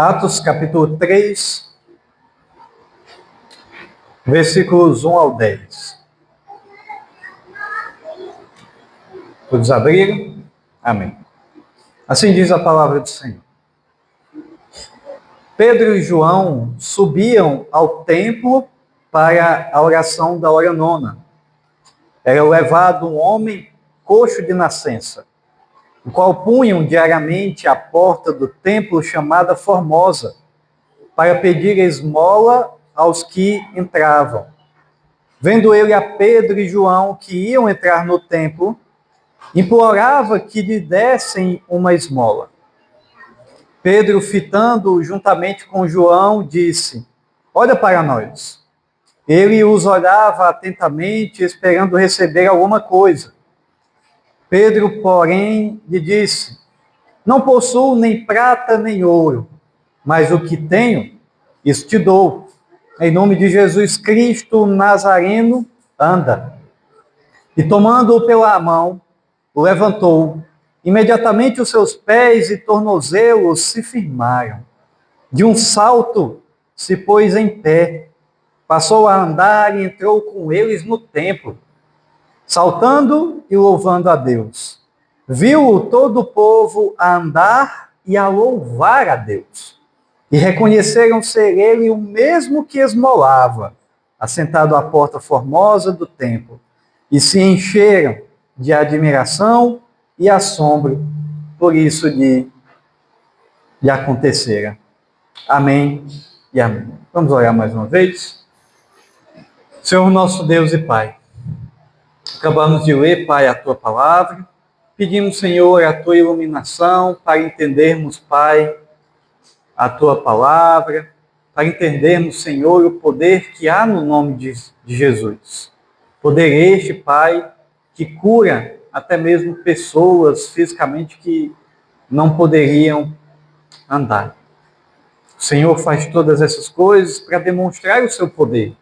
Atos capítulo 3, versículos 1 ao 10. Todos abriram? Amém. Assim diz a palavra do Senhor. Pedro e João subiam ao templo para a oração da hora nona. Era levado um homem coxo de nascença, o qual punham diariamente à porta do templo chamada Formosa, para pedir esmola aos que entravam. Vendo ele a Pedro e João que iam entrar no templo, implorava que lhe dessem uma esmola. Pedro, fitando juntamente com João, disse: olha para nós. Ele os olhava atentamente, esperando receber alguma coisa. Pedro, porém, lhe disse: não possuo nem prata nem ouro, mas o que tenho, isso te dou. Em nome de Jesus Cristo Nazareno, anda. E tomando-o pela mão, o levantou. Imediatamente os seus pés e tornozelos se firmaram. De um salto se pôs em pé, passou a andar e entrou com eles no templo, saltando e louvando a Deus. Viu todo o povo a andar e a louvar a Deus. E reconheceram ser ele o mesmo que esmolava, assentado à porta formosa do templo, e se encheram de admiração e assombro por isso lhe acontecera. Amém e amém. Vamos orar mais uma vez. Senhor nosso Deus e Pai, acabamos de ler, Pai, a Tua palavra. Pedimos, Senhor, a Tua iluminação para entendermos, Pai, a Tua palavra, para entendermos, Senhor, o poder que há no nome de Jesus. Poder este, Pai, que cura até mesmo pessoas fisicamente que não poderiam andar. O Senhor faz todas essas coisas para demonstrar o seu poder,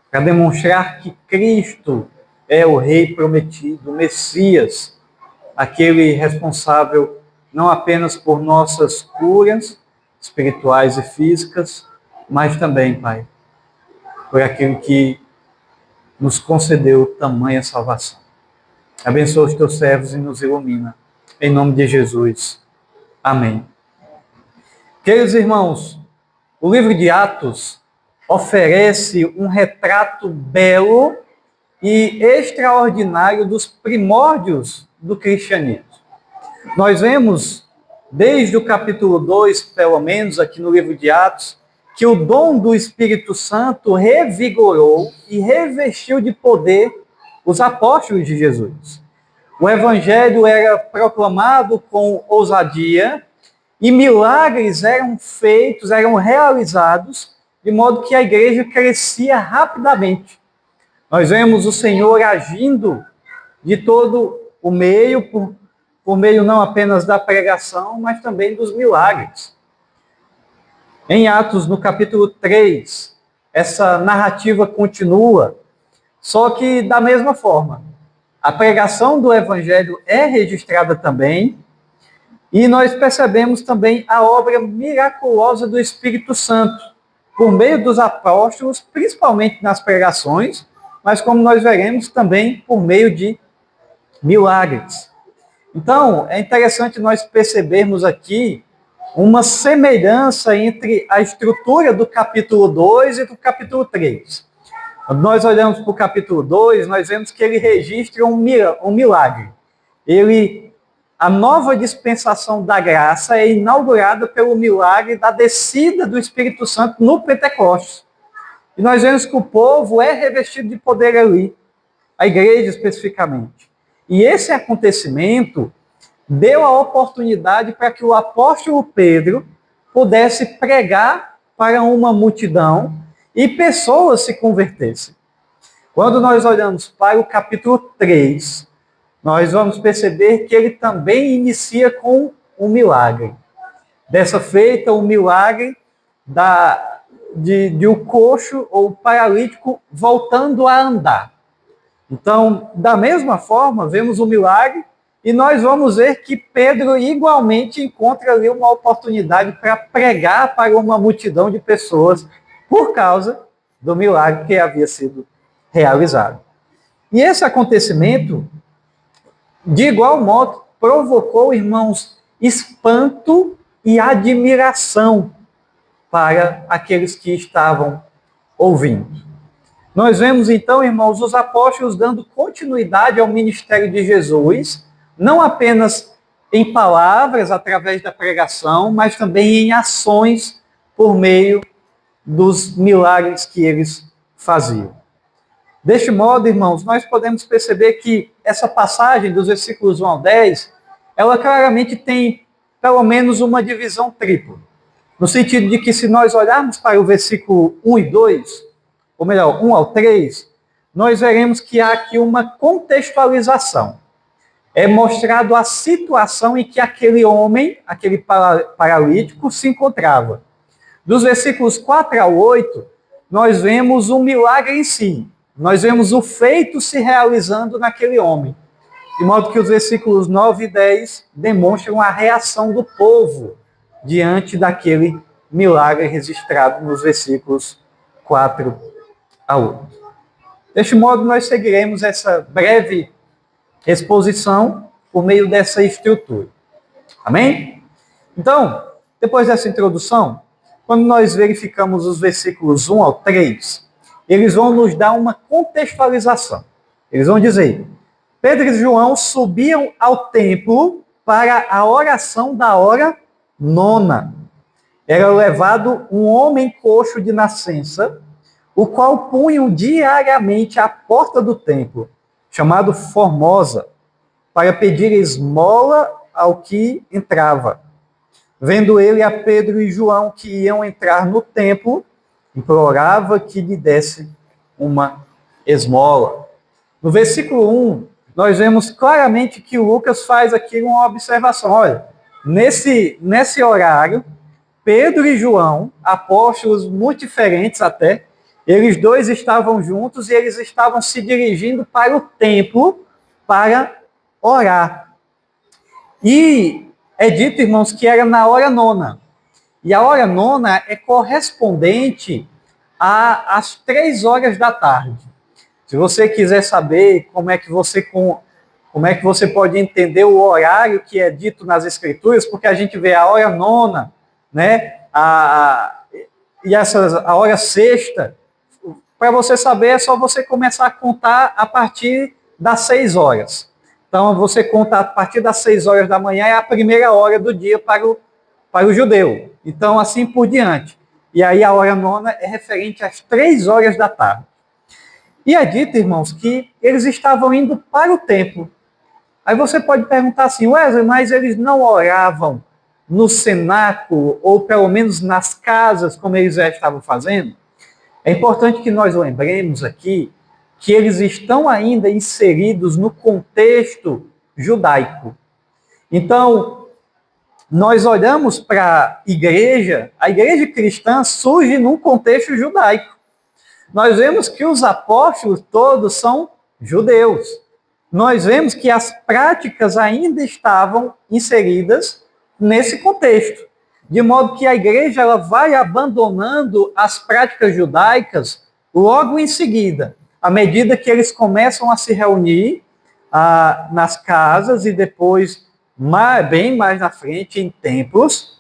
para demonstrar que Cristo é o Rei prometido, o Messias, aquele responsável não apenas por nossas curas espirituais e físicas, mas também, Pai, por aquele que nos concedeu tamanha salvação. Abençoa os teus servos e nos ilumina. Em nome de Jesus. Amém. Queridos irmãos, o livro de Atos oferece um retrato belo e extraordinário dos primórdios do cristianismo. Nós vemos, desde o capítulo 2, pelo menos, aqui no livro de Atos, que o dom do Espírito Santo revigorou e revestiu de poder os apóstolos de Jesus. O evangelho era proclamado com ousadia e milagres eram feitos, eram realizados, de modo que a igreja crescia rapidamente. Nós vemos o Senhor agindo de todo o meio, por meio não apenas da pregação, mas também dos milagres. Em Atos, no capítulo 3, essa narrativa continua, só que da mesma forma. A pregação do Evangelho é registrada também, e nós percebemos também a obra miraculosa do Espírito Santo, por meio dos apóstolos, principalmente nas pregações, mas como nós veremos também por meio de milagres. Então, é interessante nós percebermos aqui uma semelhança entre a estrutura do capítulo 2 e do capítulo 3. Quando nós olhamos para o capítulo 2, nós vemos que ele registra um milagre. A nova dispensação da graça é inaugurada pelo milagre da descida do Espírito Santo no Pentecostes. E nós vemos que o povo é revestido de poder ali, a igreja especificamente. E esse acontecimento deu a oportunidade para que o apóstolo Pedro pudesse pregar para uma multidão e pessoas se convertessem. Quando nós olhamos para o capítulo 3, nós vamos perceber que ele também inicia com um milagre. Dessa feita, o milagre de o coxo ou o paralítico voltando a andar. Então, da mesma forma, vemos o milagre E nós vamos ver que Pedro igualmente encontra ali uma oportunidade para pregar para uma multidão de pessoas por causa do milagre que havia sido realizado. E esse acontecimento, de igual modo, provocou, irmãos, espanto e admiração para aqueles que estavam ouvindo. Nós vemos então, irmãos, os apóstolos dando continuidade ao ministério de Jesus, não apenas em palavras, através da pregação, mas também em ações por meio dos milagres que eles faziam. Deste modo, irmãos, nós podemos perceber que essa passagem dos versículos 1 ao 10, ela claramente tem pelo menos uma divisão tripla. No sentido de que se nós olharmos para o versículo 1 e 2, ou melhor, 1 ao 3, nós veremos que há aqui uma contextualização. É mostrado a situação em que aquele homem, aquele paralítico, se encontrava. Dos versículos 4 ao 8, nós vemos o milagre em si. Nós vemos o feito se realizando naquele homem. De modo que os versículos 9 e 10 demonstram a reação do povo diante daquele milagre registrado nos versículos 4 a 8. Deste modo, nós seguiremos essa breve exposição por meio dessa estrutura. Amém? Então, depois dessa introdução, quando nós verificamos os versículos 1 ao 3, eles vão nos dar uma contextualização. Eles vão dizer: Pedro e João subiam ao templo para a oração da hora nona. Era levado um homem coxo de nascença, o qual punham diariamente à porta do templo, chamado Formosa, para pedir esmola ao que entrava. Vendo ele a Pedro e João que iam entrar no templo, implorava que lhe desse uma esmola. No versículo 1, nós vemos claramente que Lucas faz aqui uma observação. Olha, nesse horário, Pedro e João, apóstolos muito diferentes até, eles dois estavam juntos e eles estavam se dirigindo para o templo para orar. E é dito, irmãos, que era na hora nona. E a hora nona é correspondente às 3 horas da tarde. Se você quiser saber como é que você pode entender o horário que é dito nas Escrituras, porque a gente vê a hora nona, né? A hora sexta. Para você saber, é só você começar a contar a partir das 6 horas. Então, você conta a partir das 6 horas da manhã, é a primeira hora do dia para o judeu. Então, assim por diante. E aí, a hora nona é referente às 3 horas da tarde. E é dito, irmãos, que eles estavam indo para o templo. Aí você pode perguntar assim: Wesley, mas eles não oravam no cenáculo, ou pelo menos nas casas, como eles já estavam fazendo? É importante que nós lembremos aqui que eles estão ainda inseridos no contexto judaico. Então, nós olhamos para a igreja cristã surge num contexto judaico. Nós vemos que os apóstolos todos são judeus. Nós vemos que as práticas ainda estavam inseridas nesse contexto. De modo que a igreja ela vai abandonando as práticas judaicas logo em seguida, à medida que eles começam a se reunir nas casas e depois, bem mais na frente, em templos.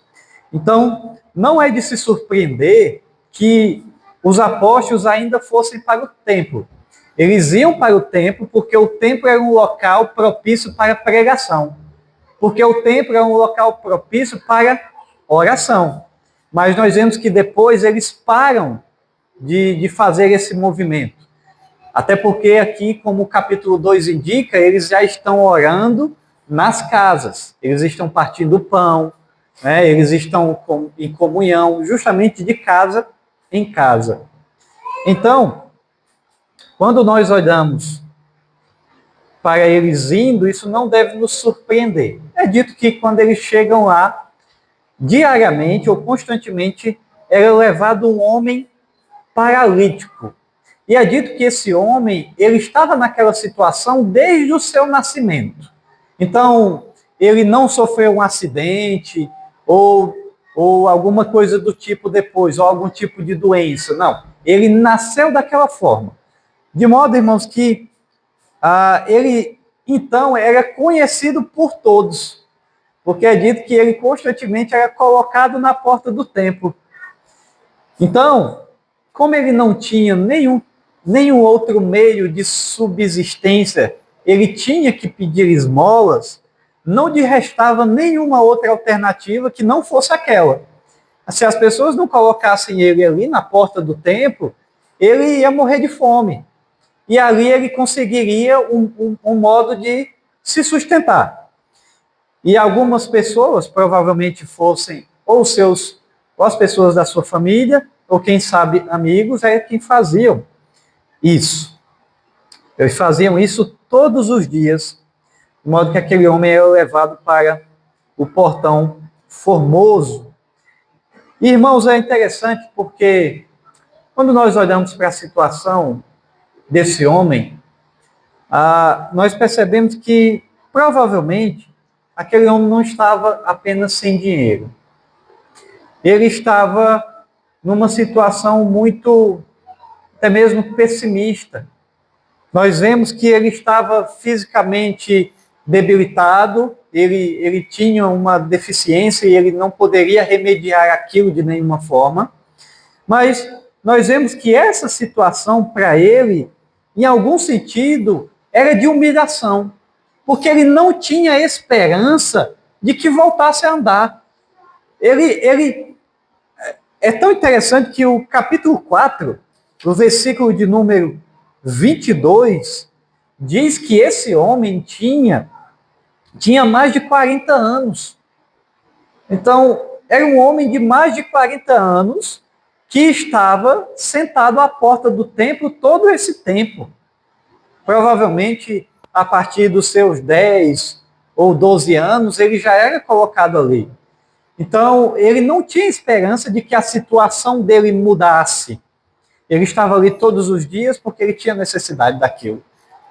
Então, não é de se surpreender que os apóstolos ainda fossem para o templo. Eles iam para o templo porque o templo era um local propício para pregação. Porque o templo era um local propício para oração. Mas nós vemos que depois eles param de fazer esse movimento. Até porque aqui, como o capítulo 2 indica, eles já estão orando nas casas. Eles estão partindo o pão, né? Eles estão em comunhão, justamente de casa em casa. Então, quando nós olhamos para eles indo, isso não deve nos surpreender. É dito que quando eles chegam lá, diariamente ou constantemente, era levado um homem paralítico. E é dito que esse homem, ele estava naquela situação desde o seu nascimento. Então, ele não sofreu um acidente ou alguma coisa do tipo depois, ou algum tipo de doença. Não, ele nasceu daquela forma. De modo, irmãos, que ele, então, era conhecido por todos, porque é dito que ele constantemente era colocado na porta do templo. Então, como ele não tinha nenhum outro meio de subsistência, ele tinha que pedir esmolas, não lhe restava nenhuma outra alternativa que não fosse aquela. Se as pessoas não colocassem ele ali na porta do templo, ele ia morrer de fome. E ali ele conseguiria um modo de se sustentar. E algumas pessoas, provavelmente fossem ou as pessoas da sua família, ou quem sabe amigos, é quem faziam isso. Eles faziam isso todos os dias, de modo que aquele homem era levado para o portão formoso. E, irmãos, é interessante porque quando nós olhamos para a situação desse homem, nós percebemos que provavelmente aquele homem não estava apenas sem dinheiro. Ele estava numa situação muito, até mesmo pessimista. Nós vemos que ele estava fisicamente debilitado, ele tinha uma deficiência e ele não poderia remediar aquilo de nenhuma forma. Mas nós vemos que essa situação para ele, em algum sentido, era de humilhação, porque ele não tinha esperança de que voltasse a andar. Ele é tão interessante que o capítulo 4, o versículo de número 22, diz que esse homem tinha mais de 40 anos. Então, era um homem de mais de 40 anos que estava sentado à porta do templo todo esse tempo. Provavelmente, a partir dos seus 10 ou 12 anos, ele já era colocado ali. Então, ele não tinha esperança de que a situação dele mudasse. Ele estava ali todos os dias porque ele tinha necessidade daquilo.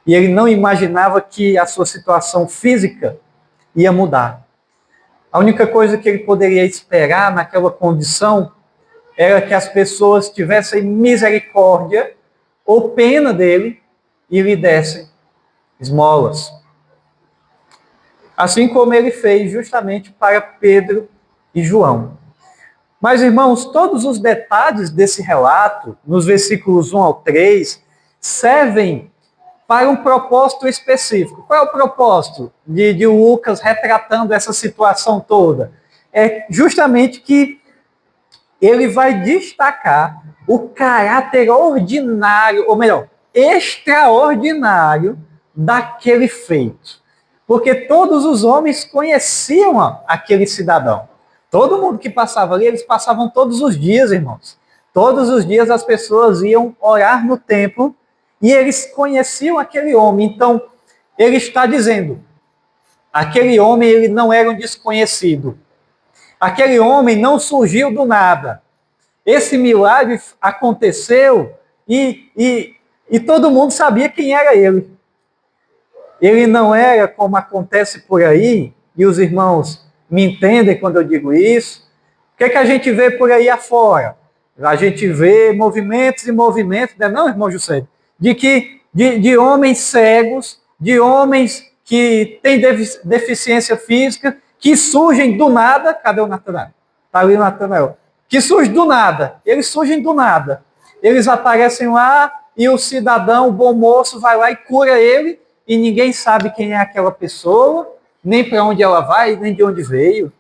E ele não imaginava que a sua situação física ia mudar. A única coisa que ele poderia esperar naquela condição era que as pessoas tivessem misericórdia ou pena dele e lhe dessem esmolas. Assim como ele fez justamente para Pedro e João. Mas, irmãos, todos os detalhes desse relato, nos versículos 1 ao 3, servem para um propósito específico. Qual é o propósito de Lucas retratando essa situação toda? É justamente que ele vai destacar o caráter ordinário, ou melhor, extraordinário daquele feito. Porque todos os homens conheciam aquele cidadão. Todo mundo que passava ali, eles passavam todos os dias, irmãos. Todos os dias as pessoas iam orar no templo e eles conheciam aquele homem. Então, ele está dizendo, aquele homem ele não era um desconhecido. Aquele homem não surgiu do nada. Esse milagre aconteceu e todo mundo sabia quem era ele. Ele não era como acontece por aí, e os irmãos me entendem quando eu digo isso. O que é que a gente vê por aí afora? A gente vê movimentos e movimentos, não, irmão José? De homens cegos, de homens que têm deficiência física, que surgem do nada. Cadê o Natanael? Está ali o Natanael. Que surgem do nada. Eles surgem do nada. Eles aparecem lá e o cidadão, o bom moço, vai lá e cura ele e ninguém sabe quem é aquela pessoa, nem para onde ela vai, nem de onde veio.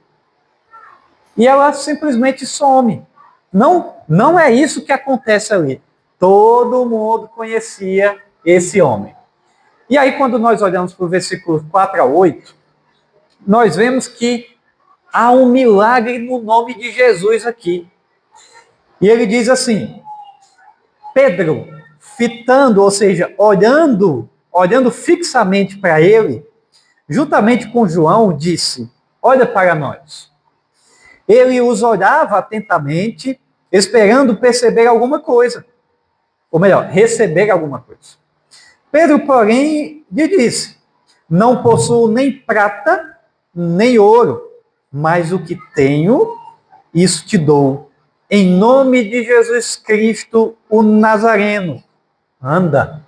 E ela simplesmente some. Não é isso que acontece ali. Todo mundo conhecia esse homem. E aí, quando nós olhamos para o versículo 4 a 8, nós vemos que há um milagre no nome de Jesus aqui. E ele diz assim, Pedro, fitando, ou seja, olhando fixamente para ele, juntamente com João, disse, olha para nós. Ele os olhava atentamente, esperando perceber alguma coisa. Ou melhor, receber alguma coisa. Pedro, porém, lhe disse, Não possuo nem prata, nem ouro, mas o que tenho, isso te dou. Em nome de Jesus Cristo, o Nazareno, anda.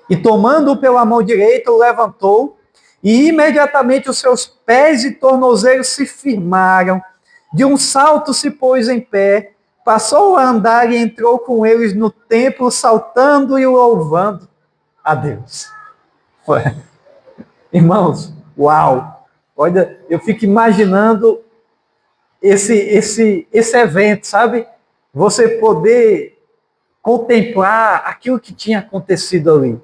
E tomando-o pela mão direita, o levantou, e imediatamente os seus pés e tornozelos se firmaram. De um salto se pôs em pé, passou a andar e entrou com eles no templo, saltando e louvando a Deus. Ué, irmãos, uau! Olha, eu fico imaginando esse evento, sabe? Você poder contemplar aquilo que tinha acontecido ali.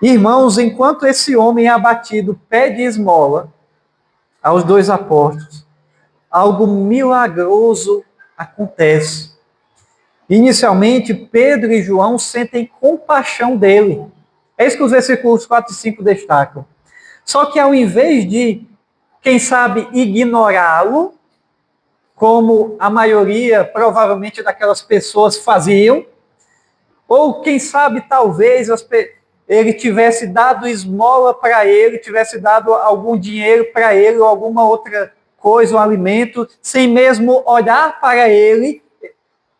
Irmãos, enquanto esse homem abatido pede esmola aos dois apóstolos, algo milagroso acontece. Inicialmente, Pedro e João sentem compaixão dele. É isso que os versículos 4 e 5 destacam. Só que ao invés de, quem sabe, ignorá-lo, como a maioria, provavelmente, daquelas pessoas faziam, ou quem sabe, talvez, ele tivesse dado esmola para ele, tivesse dado algum dinheiro para ele, ou alguma outra coisa, um alimento, sem mesmo olhar para ele,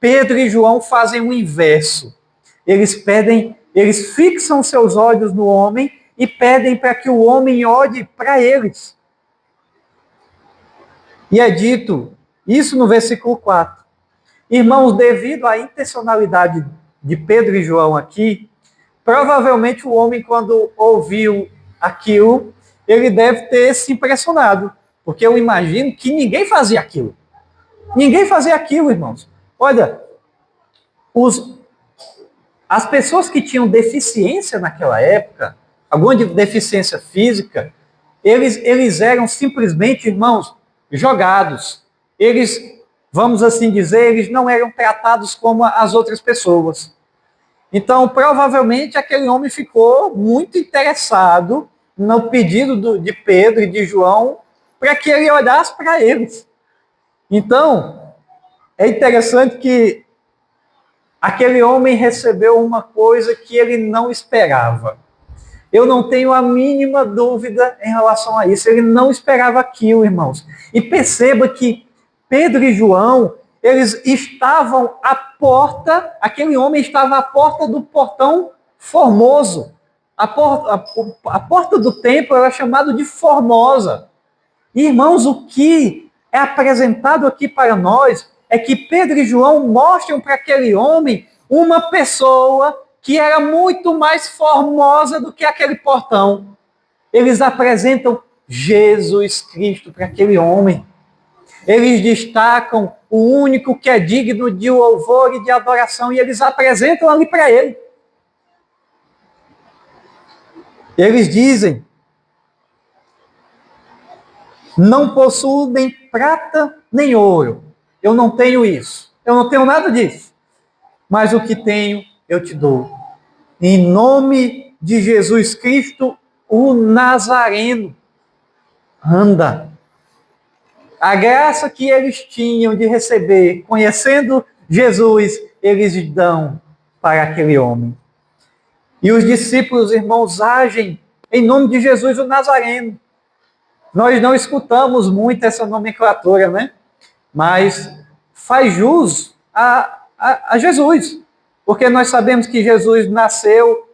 Pedro e João fazem o inverso. Eles fixam seus olhos no homem e pedem para que o homem olhe para eles. E é dito isso no versículo 4. Irmãos, devido à intencionalidade de Pedro e João aqui, provavelmente o homem, quando ouviu aquilo, ele deve ter se impressionado, porque eu imagino que ninguém fazia aquilo. Ninguém fazia aquilo, irmãos. Olha, as pessoas que tinham deficiência naquela época, alguma deficiência física, eles eram simplesmente, irmãos, jogados. Eles, vamos assim dizer, eles não eram tratados como as outras pessoas. Então, provavelmente, aquele homem ficou muito interessado no pedido de Pedro e de João para que ele olhasse para eles. Então, é interessante que aquele homem recebeu uma coisa que ele não esperava. Eu não tenho a mínima dúvida em relação a isso. Ele não esperava aquilo, irmãos. E perceba que Pedro e João, eles estavam à porta, aquele homem estava à porta do portão Formoso. A porta do templo era chamada de Formosa. E, irmãos, o que é apresentado aqui para nós é que Pedro e João mostram para aquele homem uma pessoa que era muito mais formosa do que aquele portão. Eles apresentam Jesus Cristo para aquele homem. Eles destacam o único que é digno de louvor e de adoração, e eles apresentam ali para ele. Eles dizem: não possuo nem prata nem ouro. Eu não tenho isso. Eu não tenho nada disso. Mas o que tenho, eu te dou. Em nome de Jesus Cristo, o Nazareno, anda. A graça que eles tinham de receber, conhecendo Jesus, eles dão para aquele homem. E os discípulos, irmãos, agem em nome de Jesus, o Nazareno. Nós não escutamos muito essa nomenclatura, né? Mas faz jus a Jesus. Porque nós sabemos que Jesus nasceu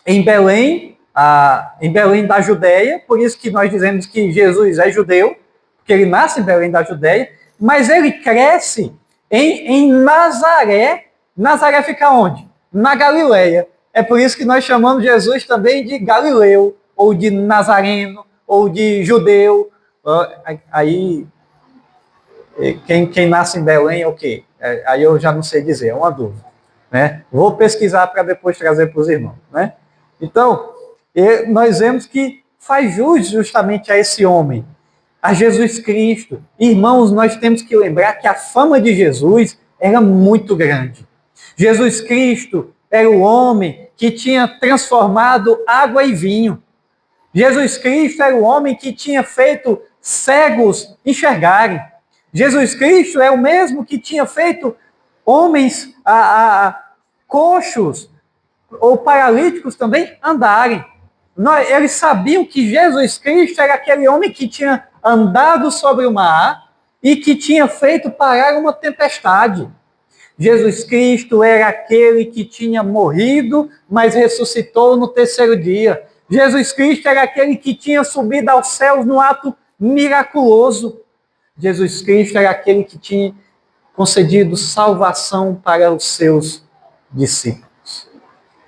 em Belém da Judéia, por isso que nós dizemos que Jesus é judeu, porque ele nasce em Belém da Judéia, mas ele cresce em Nazaré. Nazaré fica onde? Na Galileia. É por isso que nós chamamos Jesus também de Galileu, ou de Nazareno, ou de judeu. Aí, quem nasce em Belém é o quê? Aí eu já não sei dizer, é uma dúvida. Né? Vou pesquisar para depois trazer para os irmãos. Né? Então, nós vemos que faz jus justamente a esse homem, a Jesus Cristo. Irmãos, nós temos que lembrar que a fama de Jesus era muito grande. Jesus Cristo era o homem que tinha transformado água em vinho. Jesus Cristo era o homem que tinha feito cegos enxergarem. Jesus Cristo é o mesmo que tinha feito homens coxos ou paralíticos também andarem. Eles sabiam que Jesus Cristo era aquele homem que tinha andado sobre o mar e que tinha feito parar uma tempestade. Jesus Cristo era aquele que tinha morrido, mas ressuscitou no terceiro dia. Jesus Cristo era aquele que tinha subido aos céus no ato miraculoso. Jesus Cristo era aquele que tinha concedido salvação para os seus discípulos.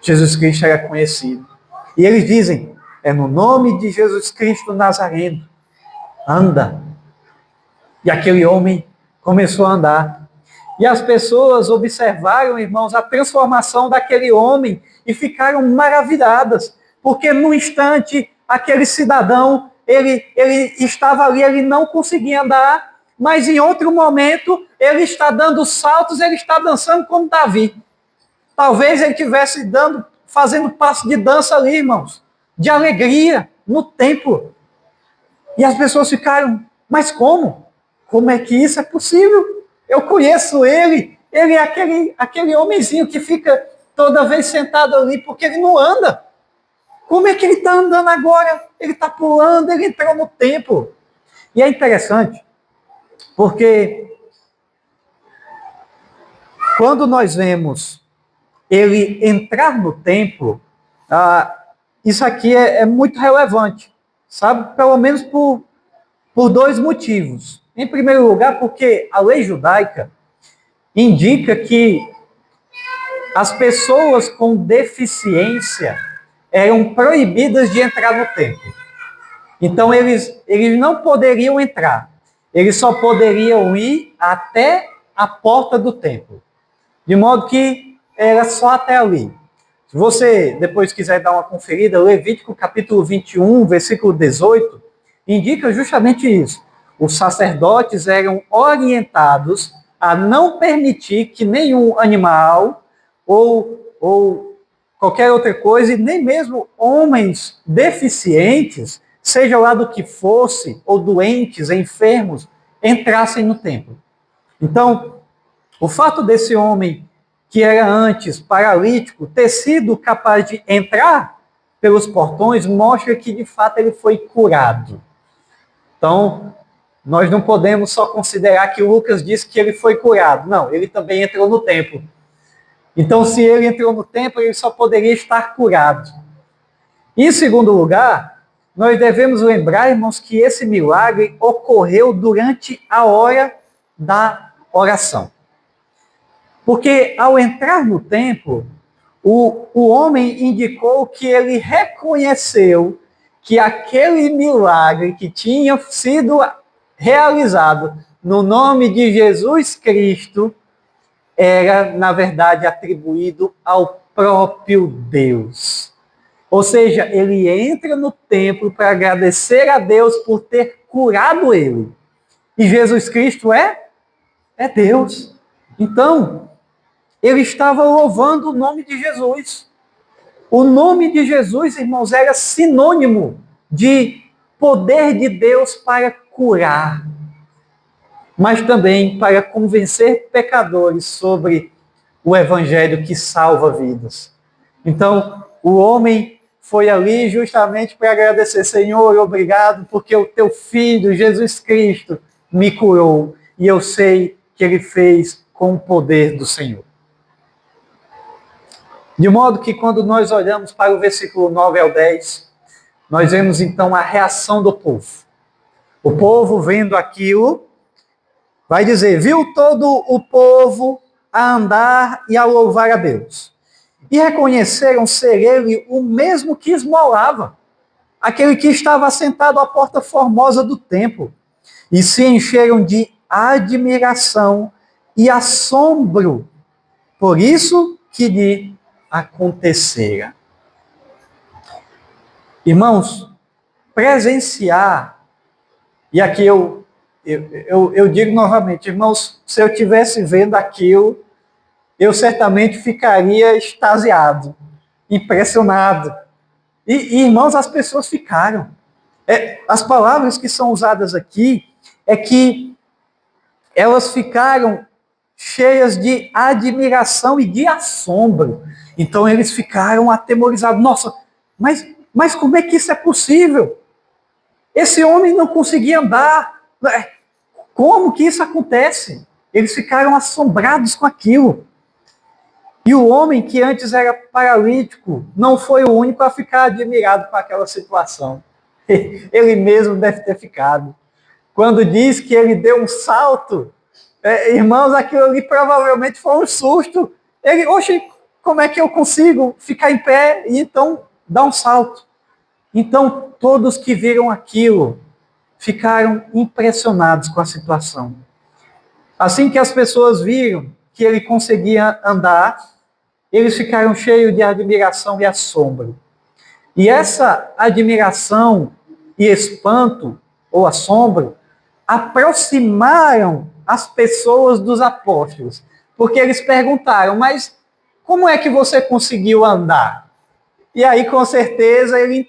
Jesus Cristo era conhecido. E eles dizem, é no nome de Jesus Cristo Nazareno, anda. E aquele homem começou a andar. E as pessoas observaram, irmãos, a transformação daquele homem e ficaram maravilhadas, porque no instante, aquele cidadão, ele estava ali, ele não conseguia andar, mas em outro momento, ele está dando saltos, ele está dançando como Davi. Talvez ele estivesse fazendo passo de dança ali, irmãos, de alegria, no templo. E as pessoas ficaram, mas como? Como é que isso é possível? Eu conheço ele é aquele homenzinho que fica toda vez sentado ali, porque ele não anda. Como é que ele está andando agora? Ele está pulando, ele entrou no templo. E é interessante, porque quando nós vemos ele entrar no templo, isso aqui é muito relevante, sabe? Pelo menos por dois motivos. Em primeiro lugar, porque a lei judaica indica que as pessoas com deficiência eram proibidas de entrar no templo. Então, eles não poderiam entrar. Eles só poderiam ir até a porta do templo. De modo que era só até ali. Se você depois quiser dar uma conferida, Levítico capítulo 21, versículo 18, indica justamente isso. Os sacerdotes eram orientados a não permitir que nenhum animal ou qualquer outra coisa, e nem mesmo homens deficientes, seja lá do que fosse, ou doentes, enfermos, entrassem no templo. Então, o fato desse homem, que era antes paralítico, ter sido capaz de entrar pelos portões, mostra que, de fato, ele foi curado. Então, nós não podemos só considerar que Lucas disse que ele foi curado. Não, ele também entrou no templo. Então, se ele entrou no templo, ele só poderia estar curado. Em segundo lugar, nós devemos lembrar, irmãos, que esse milagre ocorreu durante a hora da oração. Porque ao entrar no templo, o homem indicou que ele reconheceu que aquele milagre que tinha sido realizado no nome de Jesus Cristo era, na verdade, atribuído ao próprio Deus. Ou seja, ele entra no templo para agradecer a Deus por ter curado ele. E Jesus Cristo é Deus. Então, ele estava louvando o nome de Jesus. O nome de Jesus, irmãos, era sinônimo de poder de Deus para curar, mas também para convencer pecadores sobre o evangelho que salva vidas. Então, o homem foi ali justamente para agradecer, Senhor, obrigado, porque o teu filho, Jesus Cristo, me curou, e eu sei que ele fez com o poder do Senhor. De modo que quando nós olhamos para o versículo 9 ao 10, nós vemos então a reação do povo. O povo vendo aquilo, vai dizer, viu todo o povo a andar e a louvar a Deus. E reconheceram ser ele o mesmo que esmolava, aquele que estava sentado à porta formosa do templo. E se encheram de admiração e assombro por isso que lhe acontecera. Irmãos, presenciar, e aqui eu digo novamente, irmãos, se eu estivesse vendo aquilo, eu certamente ficaria extasiado, impressionado. E irmãos, as pessoas ficaram. As palavras que são usadas aqui é que elas ficaram cheias de admiração e de assombro. Então eles ficaram atemorizados. Nossa, mas Mas como é que isso é possível? Esse homem não conseguia andar. Como que isso acontece? Eles ficaram assombrados com aquilo. E o homem que antes era paralítico não foi o único a ficar admirado com aquela situação. Ele mesmo deve ter ficado. Quando diz que ele deu um salto, irmãos, aquilo ali provavelmente foi um susto. Ele, oxe, como é que eu consigo ficar em pé e então dar um salto? Então, todos que viram aquilo ficaram impressionados com a situação. Assim que as pessoas viram que ele conseguia andar, eles ficaram cheios de admiração e assombro. E essa admiração e espanto, ou assombro, aproximaram as pessoas dos apóstolos. Porque eles perguntaram, mas como é que você conseguiu andar? E aí, com certeza, ele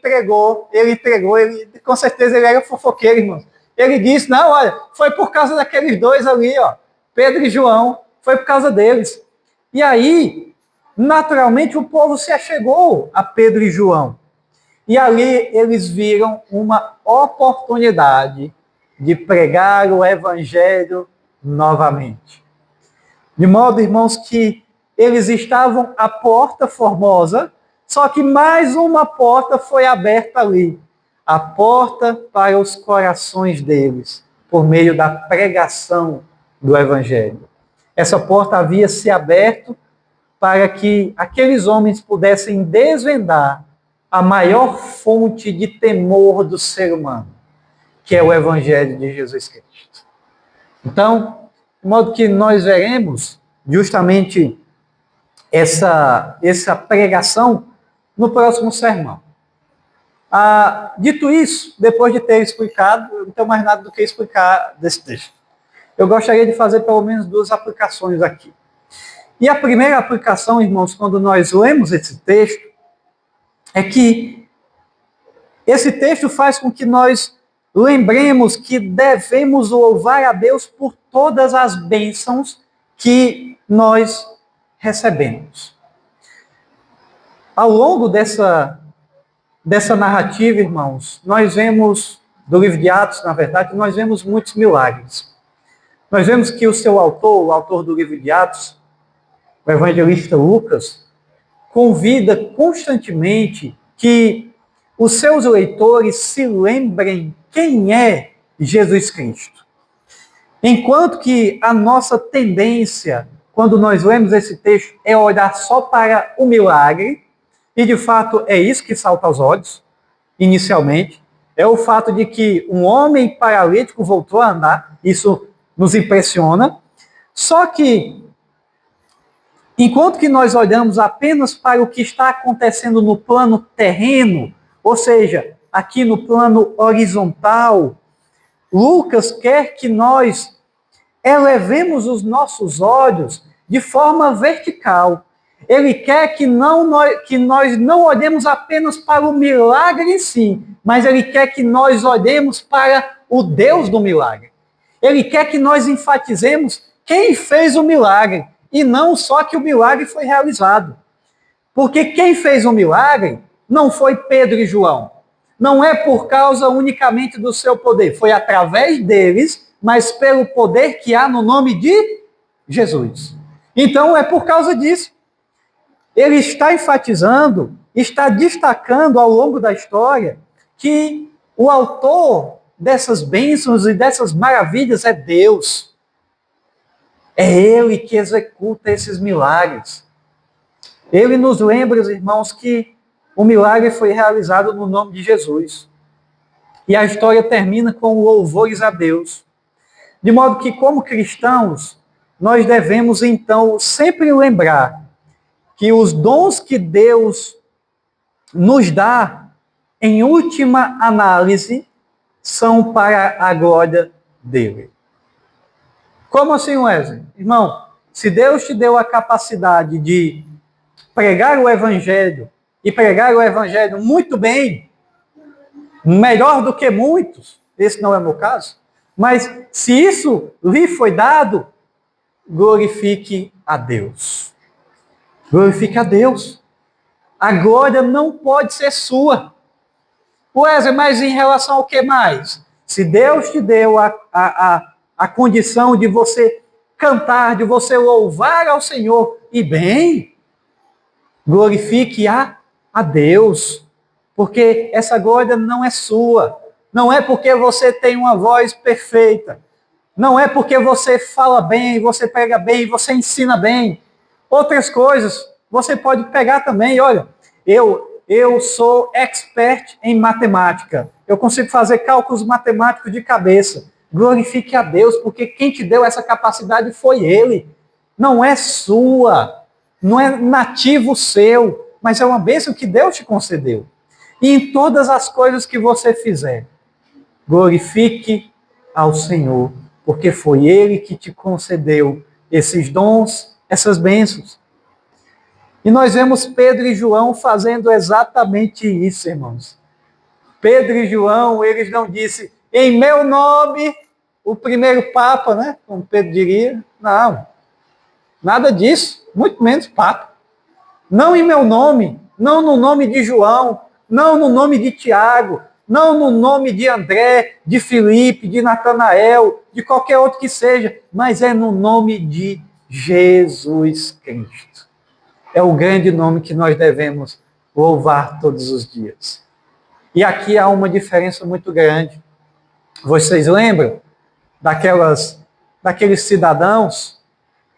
com certeza ele era fofoqueiro, irmão. Ele disse, não, olha, foi por causa daqueles dois ali, ó, Pedro e João, foi por causa deles. E aí, naturalmente, o povo se achegou a Pedro e João. E ali eles viram uma oportunidade de pregar o evangelho novamente. De modo, irmãos, que eles estavam à porta formosa, só que mais uma porta foi aberta ali. A porta para os corações deles, por meio da pregação do evangelho. Essa porta havia se aberto para que aqueles homens pudessem desvendar a maior fonte de temor do ser humano, que é o Evangelho de Jesus Cristo. Então, de modo que nós veremos justamente essa pregação no próximo sermão. Dito isso, depois de ter explicado, eu não tenho mais nada do que explicar desse texto. Eu gostaria de fazer pelo menos 2 aplicações aqui. E a primeira aplicação, irmãos, quando nós lemos esse texto, é que esse texto faz com que nós lembremos que devemos louvar a Deus por todas as bênçãos que nós recebemos. Ao longo dessa narrativa, irmãos, nós vemos, do livro de Atos, na verdade, nós vemos muitos milagres. Nós vemos que o seu autor, o autor do livro de Atos, o evangelista Lucas, convida constantemente que os seus leitores se lembrem quem é Jesus Cristo. Enquanto que a nossa tendência, quando nós lemos esse texto, é olhar só para o milagre, e de fato é isso que salta aos olhos, inicialmente, é o fato de que um homem paralítico voltou a andar, isso nos impressiona, só que enquanto que nós olhamos apenas para o que está acontecendo no plano terreno, ou seja, aqui no plano horizontal, Lucas quer que nós elevemos os nossos olhos de forma vertical. Ele quer que nós não olhemos apenas para o milagre em si, mas ele quer que nós olhemos para o Deus do milagre. Ele quer que nós enfatizemos quem fez o milagre, e não só que o milagre foi realizado. Porque quem fez o milagre não foi Pedro e João. Não é por causa unicamente do seu poder. Foi através deles, mas pelo poder que há no nome de Jesus. Então é por causa disso. Ele está enfatizando, está destacando ao longo da história que o autor dessas bênçãos e dessas maravilhas é Deus. É Ele que executa esses milagres. Ele nos lembra, irmãos, que o milagre foi realizado no nome de Jesus. E a história termina com louvores a Deus. De modo que, como cristãos, nós devemos, então, sempre lembrar que os dons que Deus nos dá, em última análise, são para a glória dele. Como assim, Wesley? Irmão, se Deus te deu a capacidade de pregar o Evangelho, e pregar o Evangelho muito bem, melhor do que muitos, esse não é o meu caso, mas se isso lhe foi dado, glorifique a Deus. Glorifique a Deus. A glória não pode ser sua. Wesley, mas em relação ao que mais? Se Deus te deu a condição de você cantar, de você louvar ao Senhor, e bem, glorifique a Deus, porque essa glória não é sua, não é porque você tem uma voz perfeita, não é porque você fala bem, você prega bem, você ensina bem. Outras coisas você pode pegar também. Olha, eu sou expert em matemática. Eu consigo fazer cálculos matemáticos de cabeça. Glorifique a Deus, porque quem te deu essa capacidade foi Ele. Não é sua, não é nativo seu, mas é uma bênção que Deus te concedeu. E em todas as coisas que você fizer, glorifique ao Senhor, porque foi Ele que te concedeu esses dons, essas bênçãos. E nós vemos Pedro e João fazendo exatamente isso, irmãos. Pedro e João, eles não disseram, em meu nome, o primeiro Papa, né? Como Pedro diria. Não, nada disso, muito menos Papa. Não em meu nome, não no nome de João, não no nome de Tiago, não no nome de André, de Filipe, de Natanael, de qualquer outro que seja, mas é no nome de Jesus Cristo. É o grande nome que nós devemos louvar todos os dias. E aqui há uma diferença muito grande. Vocês lembram daqueles cidadãos,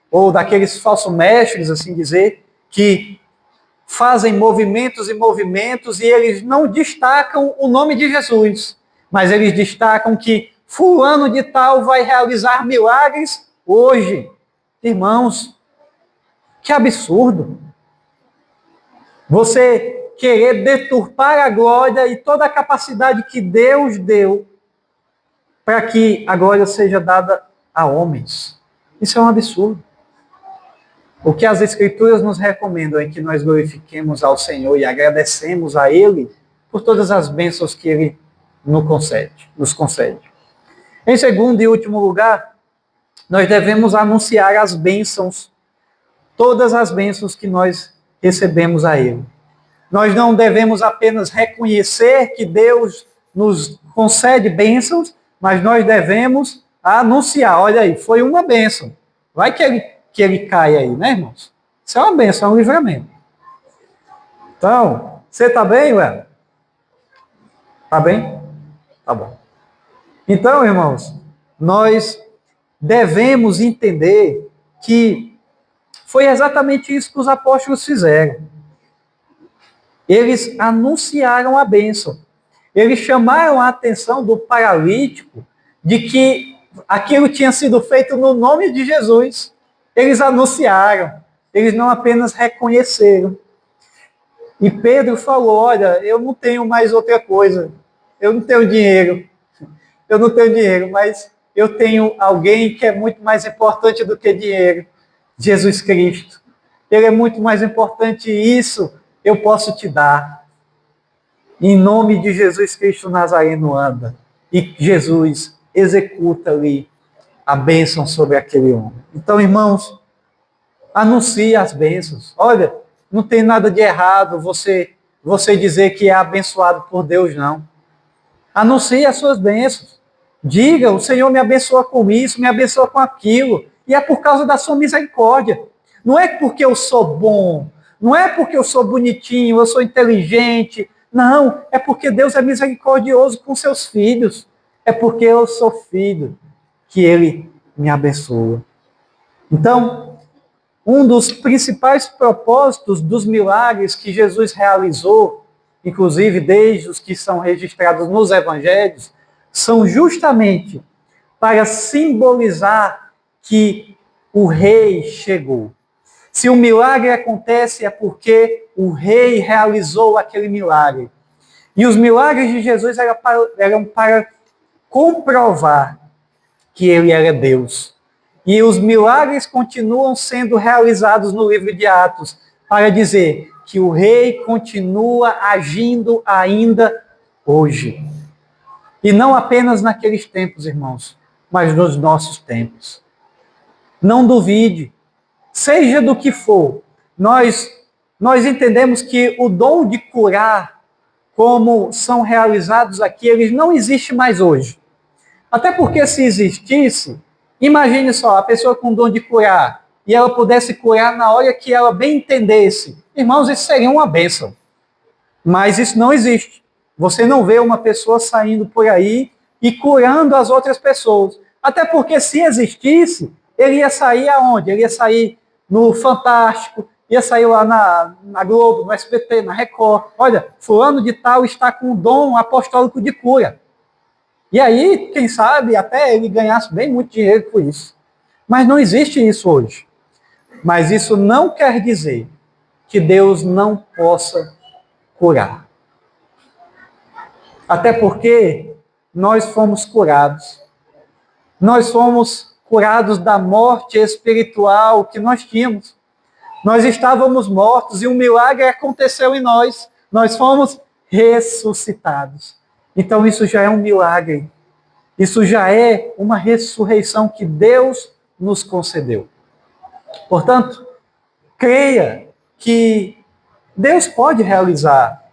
ou daqueles falsos mestres, assim dizer, que fazem movimentos e movimentos e eles não destacam o nome de Jesus, mas eles destacam que fulano de tal vai realizar milagres hoje. Irmãos, que absurdo! Você querer deturpar a glória e toda a capacidade que Deus deu para que a glória seja dada a homens. Isso é um absurdo. O que as Escrituras nos recomendam é que nós glorifiquemos ao Senhor e agradecemos a Ele por todas as bênçãos que Ele nos concede. Em segundo e último lugar, nós devemos anunciar as bênçãos, todas as bênçãos que nós recebemos a Ele. Nós não devemos apenas reconhecer que Deus nos concede bênçãos, mas nós devemos anunciar. Olha aí, foi uma bênção. Vai que ele caia aí, né, irmãos? Isso é uma bênção, é um livramento. Então, você está bem, ué? Está bem? Tá bom. Então, irmãos, nós devemos entender que foi exatamente isso que os apóstolos fizeram. Eles anunciaram a bênção. Eles chamaram a atenção do paralítico de que aquilo tinha sido feito no nome de Jesus. Eles anunciaram, eles não apenas reconheceram. E Pedro falou, olha, eu não tenho mais outra coisa, eu não tenho dinheiro, mas eu tenho alguém que é muito mais importante do que dinheiro, Jesus Cristo. Ele é muito mais importante e isso eu posso te dar. Em nome de Jesus Cristo Nazareno anda. E Jesus executa ali a bênção sobre aquele homem. Então, irmãos, anuncie as bênçãos. Olha, não tem nada de errado você dizer que é abençoado por Deus, não. Anuncie as suas bênçãos. Diga, o Senhor me abençoa com isso, me abençoa com aquilo. E é por causa da sua misericórdia. Não é porque eu sou bom, não é porque eu sou bonitinho, eu sou inteligente. Não, é porque Deus é misericordioso com seus filhos. É porque eu sou filho que Ele me abençoa. Então, um dos principais propósitos dos milagres que Jesus realizou, inclusive desde os que são registrados nos evangelhos, são justamente para simbolizar que o rei chegou. Se o milagre acontece é porque o rei realizou aquele milagre. E os milagres de Jesus eram para comprovar que ele era Deus. E os milagres continuam sendo realizados no livro de Atos para dizer que o rei continua agindo ainda hoje. E não apenas naqueles tempos, irmãos, mas nos nossos tempos. Não duvide, seja do que for, nós entendemos que o dom de curar, como são realizados aqui, eles não existem mais hoje. Até porque se existisse, imagine só, a pessoa com dom de curar, e ela pudesse curar na hora que ela bem entendesse. Irmãos, isso seria uma bênção. Mas isso não existe. Você não vê uma pessoa saindo por aí e curando as outras pessoas. Até porque se existisse, ele ia sair aonde? Ele ia sair no Fantástico, ia sair lá na Globo, no SBT, na Record. Olha, fulano de tal está com um dom apostólico de cura. E aí, quem sabe, até ele ganhasse bem muito dinheiro por isso. Mas não existe isso hoje. Mas isso não quer dizer que Deus não possa curar. Até porque nós fomos curados. Nós fomos curados da morte espiritual que nós tínhamos. Nós estávamos mortos e um milagre aconteceu em nós. Nós fomos ressuscitados. Então isso já é um milagre. Isso já é uma ressurreição que Deus nos concedeu. Portanto, creia que Deus pode realizar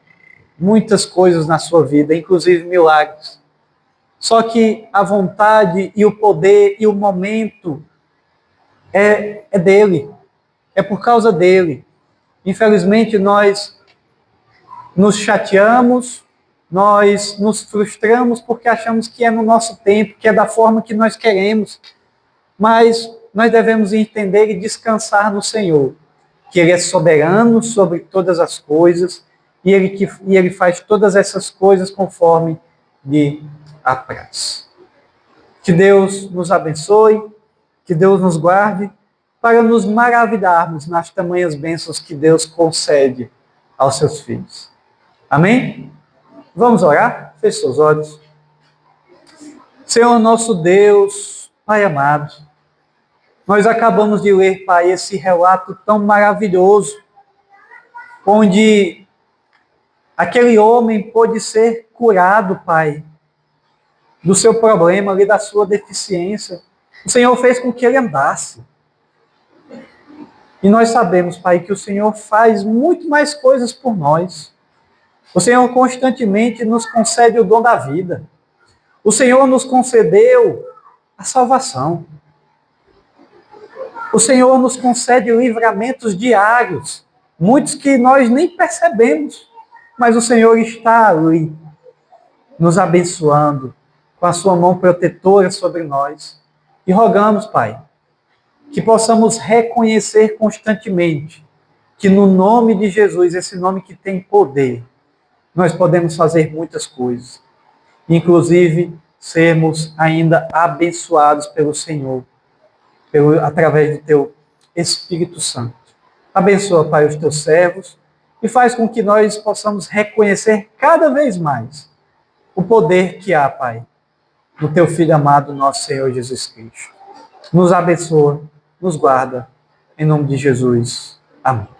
muitas coisas na sua vida, inclusive milagres. Só que a vontade e o poder e o momento é dele. É por causa dele. Infelizmente, nós nos chateamos, nós nos frustramos porque achamos que é no nosso tempo, que é da forma que nós queremos. Mas nós devemos entender e descansar no Senhor, que Ele é soberano sobre todas as coisas e Ele faz todas essas coisas conforme lhe apraz. Que Deus nos abençoe, que Deus nos guarde, para nos maravilharmos nas tamanhas bênçãos que Deus concede aos seus filhos. Amém? Vamos orar? Feche seus olhos. Senhor nosso Deus, Pai amado, nós acabamos de ler, Pai, esse relato tão maravilhoso, onde aquele homem pôde ser curado, Pai, do seu problema ali, da sua deficiência. O Senhor fez com que ele andasse. E nós sabemos, Pai, que o Senhor faz muito mais coisas por nós. O Senhor constantemente nos concede o dom da vida. O Senhor nos concedeu a salvação. O Senhor nos concede livramentos diários, muitos que nós nem percebemos, mas o Senhor está ali, nos abençoando, com a sua mão protetora sobre nós. E rogamos, Pai, que possamos reconhecer constantemente que no nome de Jesus, esse nome que tem poder, nós podemos fazer muitas coisas, inclusive sermos ainda abençoados pelo Senhor, através do Teu Espírito Santo. Abençoa, Pai, os Teus servos e faz com que nós possamos reconhecer cada vez mais o poder que há, Pai, no Teu Filho amado, nosso Senhor Jesus Cristo. Nos abençoa, nos guarda, em nome de Jesus. Amém.